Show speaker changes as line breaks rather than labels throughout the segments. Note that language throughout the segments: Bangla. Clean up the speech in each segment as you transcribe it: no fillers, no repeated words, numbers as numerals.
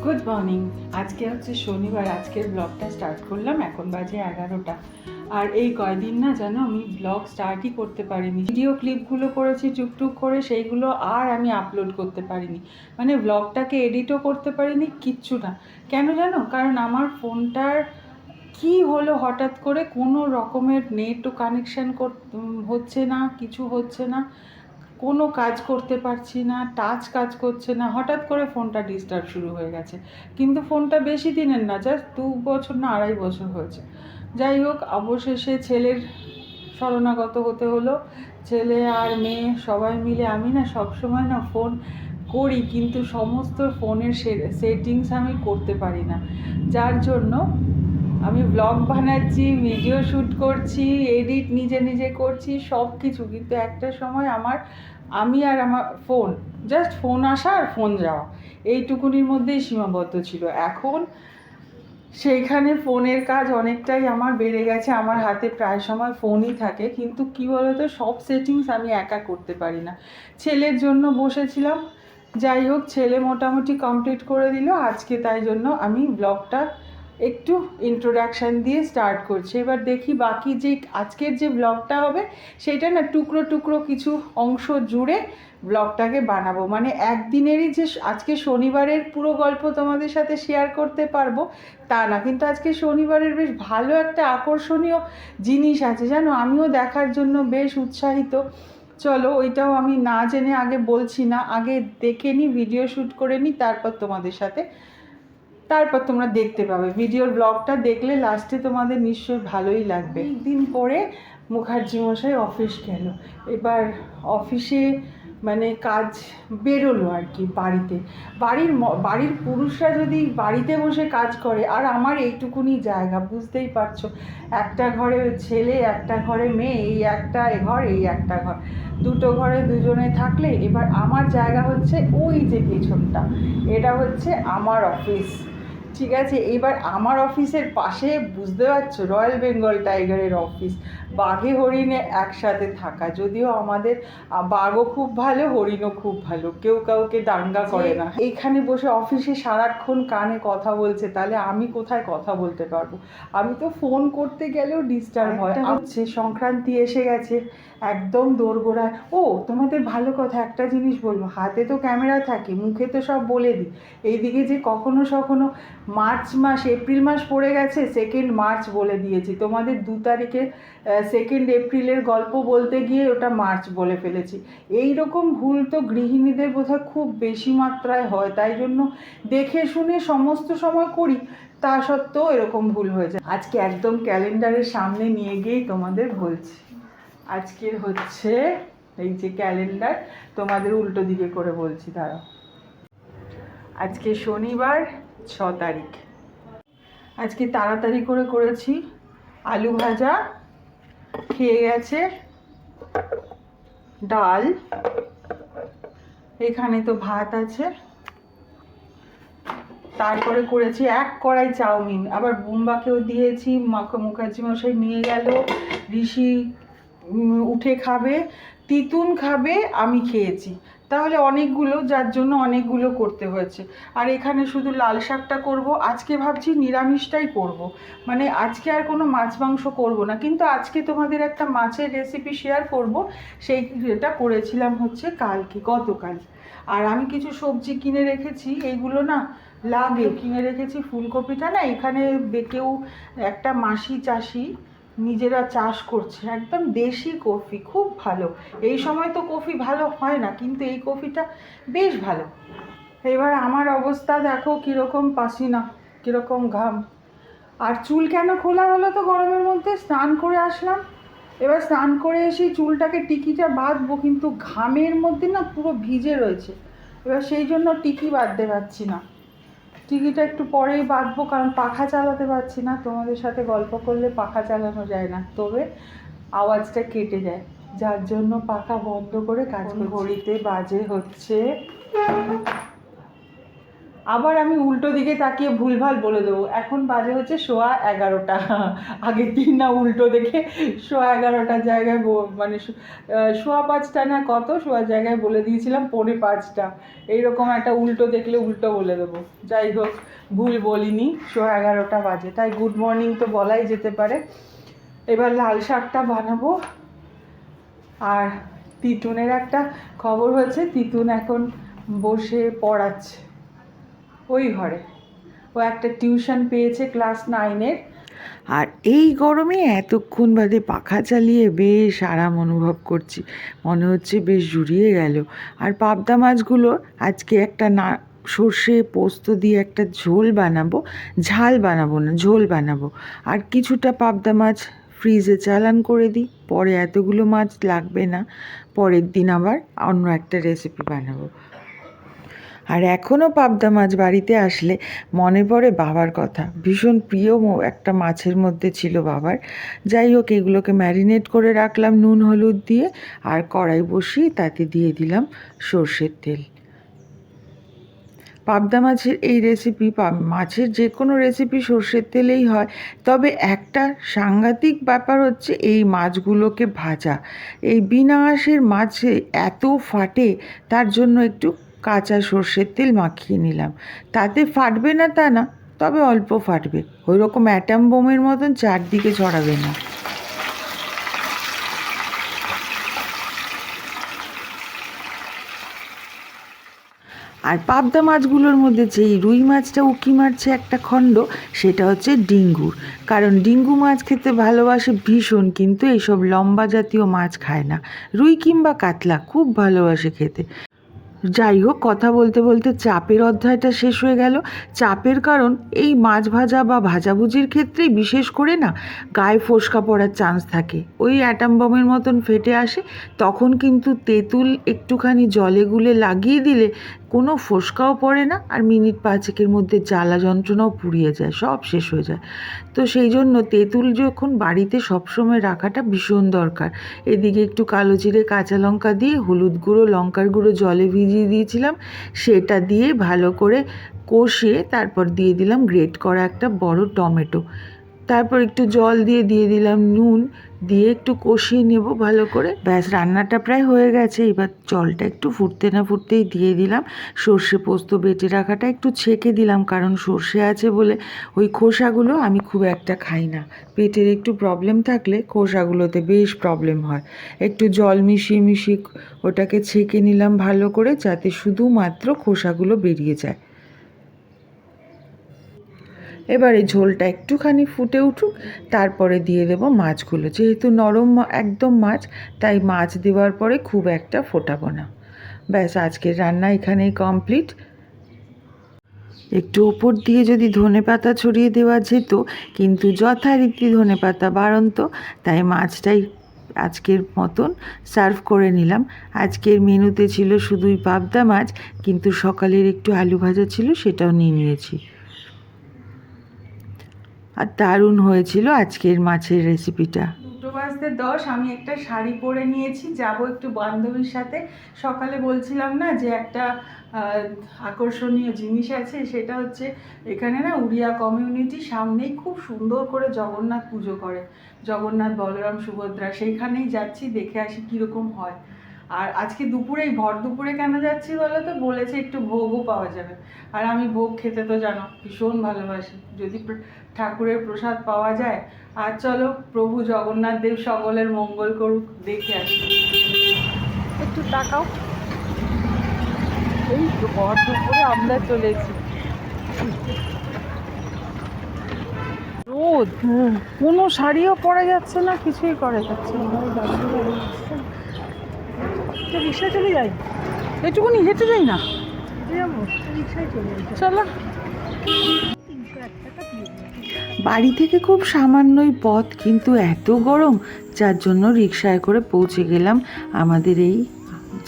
Good morning. আজকে হচ্ছে শনিবার। আজকের ব্লগটা স্টার্ট করলাম, এখন বাজে 11টা। আর এই কয়দিন না জানো আমি ব্লগ স্টার্টই করতে পারিনি। ভিডিও ক্লিপগুলো করেছি টুকটুক করে, সেইগুলো আর আমি আপলোড করতে পারিনি। মানে ব্লগটাকে এডিটও করতে পারিনি, কিচ্ছু না। কেন জানো? কারণ আমার ফোনটার কি হলো হঠাৎ করে, কোনো রকমের নেটও কানেকশান হচ্ছে না, কিছু হচ্ছে না, কোনো কাজ করতে পারছি না, টাচ কাজ করছে না। হঠাৎ করে ফোনটা ডিস্টার্ব শুরু হয়ে গেছে। কিন্তু ফোনটা বেশি দিনের না, জাস্ট 2 বছর না 2.5 বছর হয়েছে। যাই হোক, অবশেষে ছেলের শরণাগত হতে হলো। ছেলে আর মেয়ে সবাই মিলে। আমি না সবসময় না ফোন করি, কিন্তু সমস্ত ফোনের সেটিংস আমি করতে পারি না, যার জন্য আমি ব্লগ বানাচ্ছি, ভিডিও শ্যুট করছি, এডিট নিজে নিজে করছি, সব কিছু। কিন্তু একটা সময় আমি আর আমার ফোন, জাস্ট ফোন আসা আর ফোন যাওয়া, এইটুকুনির মধ্যেই সীমাবদ্ধ ছিল। এখন সেইখানে ফোনের কাজ অনেকটাই আমার বেড়ে গেছে। আমার হাতে প্রায় সময় ফোনই থাকে, কিন্তু কী বলতো, সব সেটিংস আমি একা করতে পারি না। ছেলের জন্য বসেছিলাম, যাই হোক ছেলে মোটামুটি কমপ্লিট করে দিল আজকে। তাই জন্য আমি ব্লগটা একটু ইন্ট্রোডাকশান দিয়ে স্টার্ট করছি। এবার দেখি বাকি যে আজকের যে ব্লগটা হবে সেটা না টুকরো টুকরো কিছু অংশ জুড়ে ব্লগটাকে বানাবো। মানে একদিনেরই যে আজকে শনিবারের পুরো গল্প তোমাদের সাথে শেয়ার করতে পারবো তা না, কিন্তু আজকে শনিবারের বেশ ভালো একটা আকর্ষণীয় জিনিস আছে জানো, আমিও দেখার জন্য বেশ উৎসাহিত। চলো, ওইটাও আমি না জেনে আগে বলছি না, আগে দেখে নিই, ভিডিও শ্যুট করে নিই, তারপর তোমরা দেখতে পাবে। ভিডিওর ব্লগটা দেখলে লাস্টে তোমাদের নিশ্চয়ই ভালোই লাগবে। দিন পরে মুখার্জি মশাই অফিস গেল। এবার অফিসে মানে কাজ বেরোলো আর কি। বাড়ির পুরুষরা যদি বাড়িতে বসে কাজ করে, আর আমার এইটুকুনি জায়গা, বুঝতেই পারছো, একটা ঘরে ছেলে, একটা ঘরে মেয়ে, এই একটা ঘর, এই একটা ঘর, দুটো ঘরে দুজনে থাকলে। এবার আমার জায়গা হচ্ছে ওই যে পেছনটা, এটা হচ্ছে আমার অফিস, ঠিক আছে। এবার আমার অফিসের পাশে, বুঝতে পারছো, রয়্যাল বেঙ্গল টাইগারের অফিস। বাঘে হরিণে একসাথে থাকা, যদিও আমাদের বাঘও খুব ভালো, হরিণও খুব ভালো, কেউ কাউকে দাঙ্গা করে না। এইখানে বসে অফিসে সারাক্ষণ কানে কথা বলছে, তাহলে আমি কোথায় কথা বলতে পারবো? আমি তো ফোন করতে গেলেও ডিস্টার্ব হয়। হচ্ছে সংক্রান্তি এসে গেছে, একদম দোরগোড়ায়। ও, তোমাদের ভালো কথা একটা জিনিস বলবো, হাতে তো ক্যামেরা থাকে, মুখে তো সব বলে দিই। এইদিকে যে কখনো মার্চ মাস, এপ্রিল মাস পড়ে গেছে, 2 মার্চ বলে দিয়েছি। তোমাদের 2 তারিখে 2 এপ্রিলের গল্প বলতে গিয়ে ওটা মার্চ বলে ফেলেছি। এই রকম ভুল তো গৃহিণীদের বোধহয় খুব বেশি মাত্রায় হয়, তাই জন্য দেখে শুনে সমস্ত সময় করি, তা সত্ত্বেও এরকম ভুল হয়ে যায়। আজকে একদম ক্যালেন্ডারের সামনে নিয়ে গিয়েই তোমাদের বলছি। আজকের হচ্ছে এই যে ক্যালেন্ডার, তোমাদের উল্টো দিকে করে বলছি, দাঁড়াও। আজকে শনিবার 6 তারিখ। আজকে তাড়াতাড়ি করে করেছি। আলু ভাজা খেয়ে গেছে, ডাল, এখানে তো ভাত আছে, তারপরে করেছি 1 কড়াই চাউমিন। আবার বুম্বাকেও দিয়েছি, মুখার্জি মশাই নিয়ে গেল, ঋষি উঠে খাবে, তিতুন খাবে, আমি খেয়েছি। তাহলে অনেকগুলো, যার জন্য অনেকগুলো করতে হয়েছে। আর এখানে শুধু লাল শাকটা করব। আজকে ভাবছি নিরামিষটাই করব, মানে আজকে আর কোনো মাছ মাংস করব না। কিন্তু আজকে তোমাদের একটা মাছের রেসিপি শেয়ার করব, সেইটা করেছিলাম হচ্ছে গতকাল। আর আমি কিছু সবজি কিনে রেখেছি, এইগুলো না লাগে, কিনে রেখেছি। ফুলকপিটা না এখানে কেউ একটা মাসি চাষি নিজেরা চাষ করছে, একদম দেশি কফি, খুব ভালো। এই সময় তো কফি ভালো হয় না, কিন্তু এই কফিটা বেশ ভালো। এবার আমার অবস্থা দেখো কীরকম পাসিনা, কীরকম ঘাম। আর চুল কেন খোলা হলো তো গরমের মধ্যে? স্নান করে আসলাম, এবার স্নান করে এসে চুলটাকে টিকিটা বাঁধবো, কিন্তু ঘামের মধ্যে না পুরো ভিজে রয়েছে। এবার সেই জন্য টিকি বাঁধতে পারছি না। টিকিটা একটু পরেই বাঁধবো, কারণ পাখা চালাতে পারছি না। তোমাদের সাথে গল্প করলে পাখা চালানো যায় না, তবে আওয়াজটা কেটে যায়, যার জন্য পাখা বন্ধ করে কাজ করছি। ঘড়িতে বাজে হচ্ছে আবার আমি উল্টো দিকে তাকিয়ে ভুলভাল বলে দেবো। এখন বাজে হচ্ছে 11:15। আগের দিন না উল্টো দেখে 11:15 জায়গায় মানে 5:15 না কত জায়গায় বলে দিয়েছিলাম 4:45। এইরকম একটা উল্টো দেখলে উল্টো বলে দেবো। যাই হোক, ভুল বলিনি, 11:15 বাজে, তাই গুড মর্নিং তো বলাই যেতে পারে। এবার লাল শাকটা বানাবো। আর তিতুনের একটা খবর হয়েছে, তিতুন এখন বসে পড়াচ্ছে ওই ঘরে। ও একটা টিউশন পেয়েছে ক্লাস 9-এর। আর এই গরমে এতক্ষণ বাদে পাখা চালিয়ে বেশ আরাম অনুভব করছি, মনে হচ্ছে বেশ জুড়িয়ে গেল। আর পাবদা মাছগুলোর আজকে একটা না সর্ষে পোস্ত দিয়ে একটা ঝোল বানাবো, ঝাল বানাবো না, ঝোল বানাবো। আর কিছুটা পাবদা মাছ ফ্রিজে চালান করে দিই, পরে এতগুলো মাছ লাগবে না, পরের দিন আবার অন্য একটা রেসিপি বানাবো। আর এখনও পাবদা মাছ বাড়িতে আসলে মনে পড়ে বাবার কথা, ভীষণ প্রিয় একটা মাছের মধ্যে ছিল বাবার। যাই হোক, এগুলোকে ম্যারিনেট করে রাখলাম নুন হলুদ দিয়ে, আর কড়াই বসিয়ে তাতে দিয়ে দিলাম সর্ষের তেল। পাবদা মাছের এই রেসিপি, মাছের যে কোনো রেসিপি সর্ষের তেলেই হয়, তবে একটা সাংঘাতিক ব্যাপার হচ্ছে এই মাছগুলোকে ভাজা। এই বিনা আঁশের মাছে এত ফাটে, তার জন্য একটু কাঁচা সর্ষের তেল মাখিয়ে নিলাম। তাতে ফাটবে না তা না, তবে অল্প ফাটবে, ওই রকম অ্যাটম বোমের মতন চারদিকে ছড়াবে না। আর পাবদা মাছগুলোর মধ্যে যেই রুই মাছটা উকি মারছে একটা খণ্ড, সেটা হচ্ছে ডিঙ্গুর। কারণ ডিঙ্গু মাছ খেতে ভালোবাসে ভীষণ, কিন্তু এইসব লম্বা জাতীয় মাছ খায় না। রুই কিংবা কাতলা খুব ভালোবাসে খেতে। যাই হোক, কথা বলতে বলতে চাপের অধ্যায়টা শেষ হয়ে গেল। চাপের কারণ এই মাছ ভাজা বা ভাজাভুজির ক্ষেত্রেই বিশেষ করে না গায়ে ফোসকা পড়ার চান্স থাকে, ওই অ্যাটম বমের মতন ফেটে আসে। তখন কিন্তু তেঁতুল একটুখানি জলে গুলে লাগিয়ে দিলে কোনো ফোসকাও পড়ে না, আর মিনিট 5-এর মধ্যে জ্বালা যন্ত্রণাও পুড়িয়ে যায়, সব শেষ হয়ে যায়। তো সেই জন্য তেঁতুল যখন বাড়িতে সবসময় রাখাটা ভীষণ দরকার। এদিকে একটু কালো জিরে কাঁচা লঙ্কা দিয়ে হলুদ গুঁড়ো লঙ্কার গুঁড়ো জলে ভিজিয়ে দিয়েছিলাম, সেটা দিয়ে ভালো করে কষিয়ে তারপর দিয়ে দিলাম গ্রেট করা একটা বড় টমেটো, তারপর একটু জল দিয়ে দিলাম নুন, দিয়ে একটু কষিয়ে নেব ভালো করে। ব্যাস, রান্নাটা প্রায় হয়ে গেছে। এবার জলটা একটু ফুটতে না ফুটতেই দিয়ে দিলাম সর্ষে পোস্ত বেটে রাখাটা, একটু ছেঁকে দিলাম, কারণ সর্ষে আছে বলে ওই খোসাগুলো আমি খুব একটা খাই না। পেটের একটু প্রবলেম থাকলে খোসাগুলোতে বেশ প্রবলেম হয়। একটু জল মিশিয়ে ওটাকে ছেঁকে নিলাম ভালো করে, যাতে শুধুমাত্র খোসাগুলো বেরিয়ে যায়। এবারে ঝোলটা একটুখানি ফুটে উঠুক, তারপরে দিয়ে দেব মাছগুলো। যেহেতু নরম একদম মাছ, তাই মাছ দেওয়ার পরে খুব একটা ফোটাবো না। ব্যাস, আজকের রান্না এখানেই কমপ্লিট। একটু ওপর দিয়ে যদি ধনেপাতা ছড়িয়ে দেওয়া যেত, কিন্তু যথারীতি ধনেপাতা বাড়ন্ত, তাই মাছটাই আজকের মতন সার্ভ করে নিলাম। আজকের মেনুতে ছিল শুধুই পাবদা মাছ, কিন্তু সকালের একটু আলু ভাজা ছিল, সেটাও নিয়ে নিয়েছি। আর দারুণ হয়েছিল আজকের মাছের রেসিপিটা। 2:10 আমি একটা শাড়ি পরে নিয়েছি, যাব একটু বান্ধবীর সাথে। সকালে বলছিলাম না যে একটা আকর্ষণীয় জিনিস আছে, সেটা হচ্ছে এখানে না উড়িয়া কমিউনিটি সামনেই খুব সুন্দর করে জগন্নাথ পুজো করে, জগন্নাথ বলরাম সুভদ্রা। সেইখানেই যাচ্ছি, দেখে আসি কীরকম হয়। আর আজকে দুপুরেই ভর দুপুরে কেন যাচ্ছি বলো তো, বলেছে একটু ভোগও পাওয়া যাবে। আর আমি ভোগ খেতে তো জানো ভীষণ ভালোবাসি, যদি ঠাকুরের প্রসাদ পাওয়া যায়। আর চলো, প্রভু জগন্নাথ দেব সকলের মঙ্গল করুক, দেখে আসি। একটু তাকাও, এই তো ভর দুপুরে আমরা চলেছি। রোদ, কোনো শাড়িও পরা যাচ্ছে না, কিছুই করা যাচ্ছে না। রিক্সা চলে যাই, এটুকুনি হেঁটে যাই না, চলো। বাড়ি থেকে খুব সামান্যই পথ, কিন্তু এত গরম, যার জন্য রিক্সায় করে পৌঁছে গেলাম আমাদের এই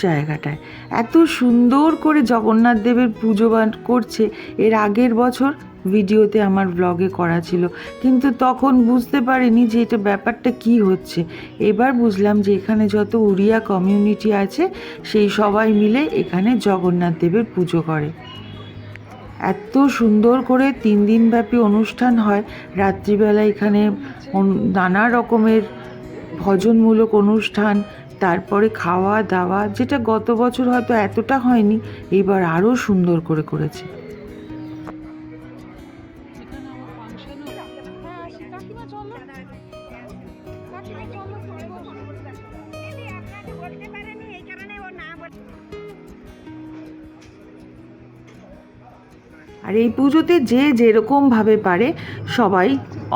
জায়গাটায়। এত সুন্দর করে জগন্নাথ দেবের পুজো করছে, এর আগের বছর ভিডিওতে আমার ব্লগে করা ছিল, কিন্তু তখন বুঝতে পারিনি যে এটা ব্যাপারটা কি হচ্ছে। এবার বুঝলাম যে এখানে যত উড়িয়া কমিউনিটি আছে, সেই সবাই মিলে এখানে জগন্নাথ দেবের পুজো করে।
এত সুন্দর করে 3 দিনব্যাপী অনুষ্ঠান হয়। রাত্রিবেলা এখানে নানা রকমের ভজনমূলক অনুষ্ঠান, তারপরে খাওয়া দাওয়া, যেটা গত বছর হয়তো এতটা হয়নি, এবার আরও সুন্দর করে করেছে। আর এই পুজোতে যে যেরকমভাবে পারে সবাই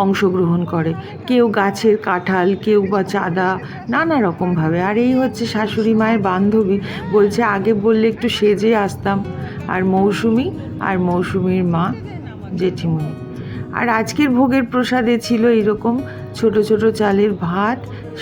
অংশগ্রহণ করে, কেউ গাছের কাঁঠাল, কেউ বা চাঁদা, নানা রকমভাবে। আর এই হচ্ছে শাশুড়ি মায়ের বান্ধবী, বলছে আগে বললে একটু সেজে আসতাম। আর মৌসুমি, আর মৌসুমির মা জেঠিমণি। আর আজকের ভোগের প্রসাদে ছিল এরকম ছোট ছোট চালের ভাত,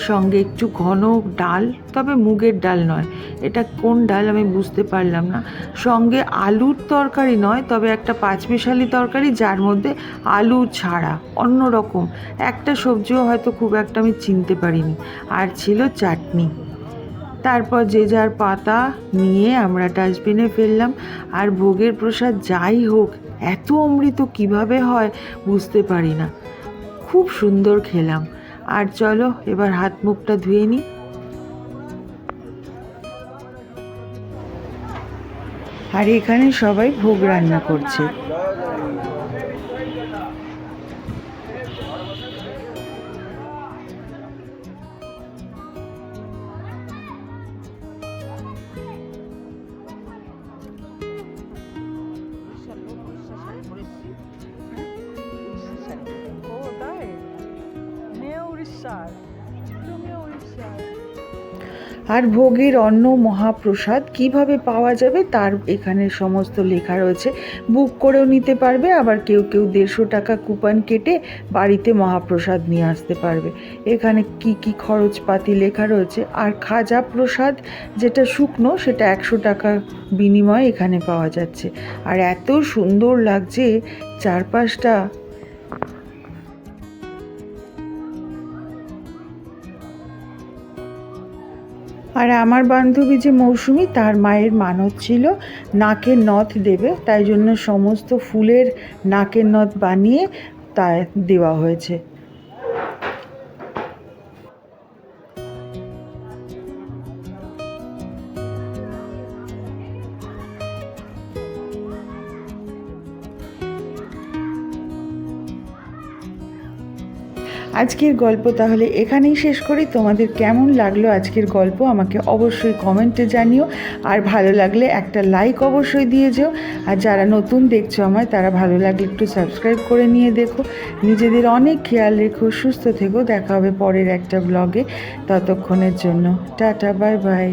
সঙ্গে একটু ঘন ডাল, তবে মুগের ডাল নয়, এটা কোন ডাল আমি বুঝতে পারলাম না। সঙ্গে আলুর তরকারি নয়, তবে একটা পাঁচমিশালি তরকারি, যার মধ্যে আলু ছাড়া অন্য রকম একটা সবজিও হয়তো খুব একটা আমি চিনতে পারিনি। আর ছিল চাটনি। তারপর যে যার পাতা নিয়ে আমরা ডাস্টবিনে ফেললাম। আর ভোগের প্রসাদ যাই হোক, এত অমৃত কিভাবে হয় বুঝতে পারি না। খুব সুন্দর খেলাম। আর চলো এবার হাত মুখটা ধুয়ে নিই। আর এখানে সবাই ভোগ রান্না করছে। আর ভোগের অন্ন মহাপ্রসাদ কিভাবে পাওয়া যাবে তার এখানে সমস্ত লেখা রয়েছে। বুক করেও নিতে পারবে, আবার কেউ কেউ 150 টাকা কুপন কেটে বাড়িতে মহাপ্রসাদ নিয়ে আসতে পারবে। এখানে কি কি খরচপাতি লেখা রয়েছে। আর খাজা প্রসাদ যেটা শুকনো, সেটা 100 টাকা বিনিময়ে এখানে পাওয়া যাচ্ছে। আর এত সুন্দর লাগছে চারপাশটা। আর আমার বান্ধবী যে মৌসুমি, তার মায়ের মানত ছিল নাকের নথ দেবে, তাই জন্য সমস্ত ফুলের নাকের নথ বানিয়ে তা দেওয়া হয়েছে। আজকের গল্প তাহলে এখানেই শেষ করি। তোমাদের কেমন লাগলো আজকের গল্প আমাকে অবশ্যই কমেন্টে জানিও। আর ভালো লাগলে একটা লাইক অবশ্যই দিয়ে যেও। আর যারা নতুন দেখছো আমায়, তারা ভালো লাগলে একটু সাবস্ক্রাইব করে নিয়ে দেখো। নিজেদের অনেক খেয়াল রেখো, সুস্থ থেকো। দেখা হবে পরের একটা ব্লগে। ততক্ষণের জন্য টাটা, বাই বাই।